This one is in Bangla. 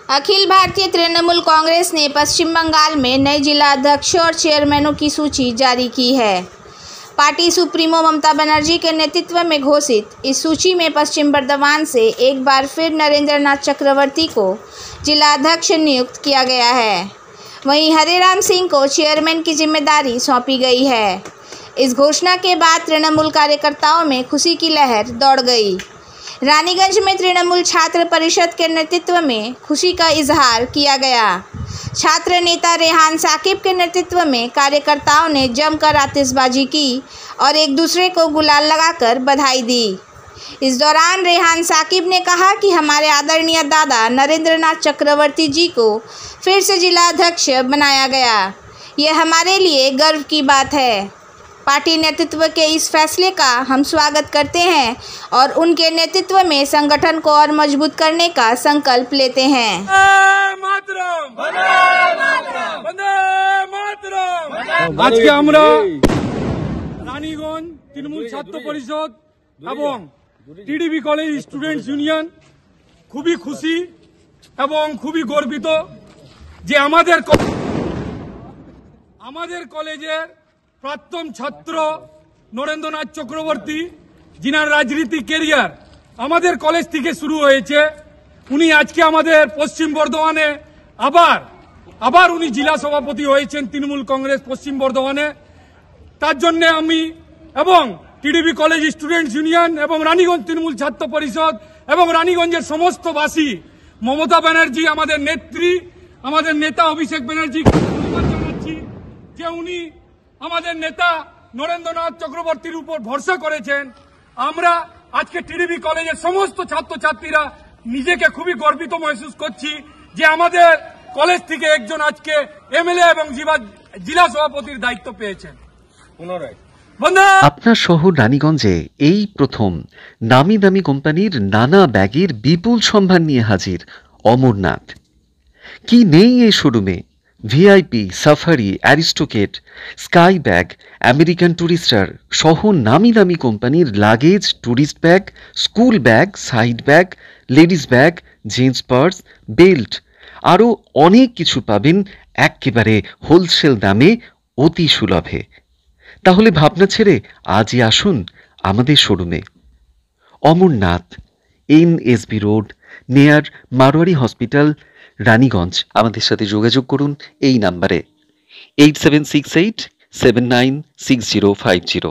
अखिल भारतीय तृणमूल कांग्रेस ने पश्चिम बंगाल में नए जिला अध्यक्षों और चेयरमैनों की सूची जारी की है। पार्टी सुप्रीमो ममता बनर्जी के नेतृत्व में घोषित इस सूची में पश्चिम बर्धमान से एक बार फिर नरेंद्र नाथ चक्रवर्ती को जिला अध्यक्ष नियुक्त किया गया है। वहीं हरेराम सिंह को चेयरमैन की जिम्मेदारी सौंपी गई है। इस घोषणा के बाद तृणमूल कार्यकर्ताओं में खुशी की लहर दौड़ गई। रानीगंज में तृणमूल छात्र परिषद के नेतृत्व में खुशी का इजहार किया गया। छात्र नेता रेहान साकिब के नेतृत्व में कार्यकर्ताओं ने जमकर आतिशबाजी की और एक दूसरे को गुलाल लगाकर बधाई दी। इस दौरान रेहान साकिब ने कहा कि हमारे आदरणीय दादा नरेंद्र नाथ चक्रवर्ती जी को फिर से जिला अध्यक्ष बनाया गया। यह हमारे लिए गर्व की बात है। पार्टी नेतृत्व के इस फैसले का हम स्वागत करते हैं और उनके नेतृत्व में संगठन को और मजबूत करने का संकल्प लेते हैं। आज के আমরা রানীগঞ্জ তৃণমূল ছাত্র পরিষদ এবং টিডিবি কলেজ স্টুডেন্টস ইউনিয়ন খুবই খুশি এবং খুবই গর্বিত যে আমাদের কলেজের প্রাক্তন ছাত্র নরেন্দ্রনাথ চক্রবর্তী যিনার রাজনীতি ক্যারিয়ার আমাদের কলেজ থেকে শুরু হয়েছে, উনি আজকে আমাদের পশ্চিম বর্ধমানে আবার উনি জেলা সভাপতি হয়েছেন তৃণমূল কংগ্রেস পশ্চিম বর্ধমানে। তার জন্য আমি এবং টিডিবি কলেজ স্টুডেন্টস ইউনিয়ন এবং রানীগঞ্জ তৃণমূল ছাত্র পরিষদ এবং রানীগঞ্জের সমস্ত বাসী মমতা ব্যানার্জি আমাদের নেত্রী, আমাদের নেতা অভিষেক ব্যানার্জিকে ধন্যবাদ জানাচ্ছি যে উনি আমাদের নেতা নরেন্দ্রনাথ চক্রবর্তীর উপর ভরসা করেছেন। আমরা আজকে টিডিবি কলেজের সমস্ত ছাত্রছাত্রীরা নিজেকে খুবই গর্বিত মহসুস করছি যে আমাদের কলেজ থেকে একজন আজকে এমএলএ এবং জেলা সভাপতির দায়িত্ব পেয়েছেন। আপনার শহর রানীগঞ্জে এই প্রথম নামি দামি কোম্পানির নানা ব্যাগের বিপুল সম্ভার নিয়ে হাজির অমরনাথ। কি নেই এই শোরুমে? VIP, Safari, Aristocrat, Sky bag, American Tourister সহ নামি দামি কোম্পানির luggage, tourist bag, school bag, side bag, ladies bag, jeans purse, belt আরও অনেক কিছু পাবেন একেবারে হোলসেল দামে অতি সুলভে। তাহলে ভাবনা ছেড়ে আজই আসুন আমাদের শোরুমে। অমরনাথ, এনএসবি রোড, নেয়ার মারোয়ারি হসপিটাল, রানীগঞ্জ। আমাদের সাথে যোগাযোগ করুন এই নাম্বারে 8768796050।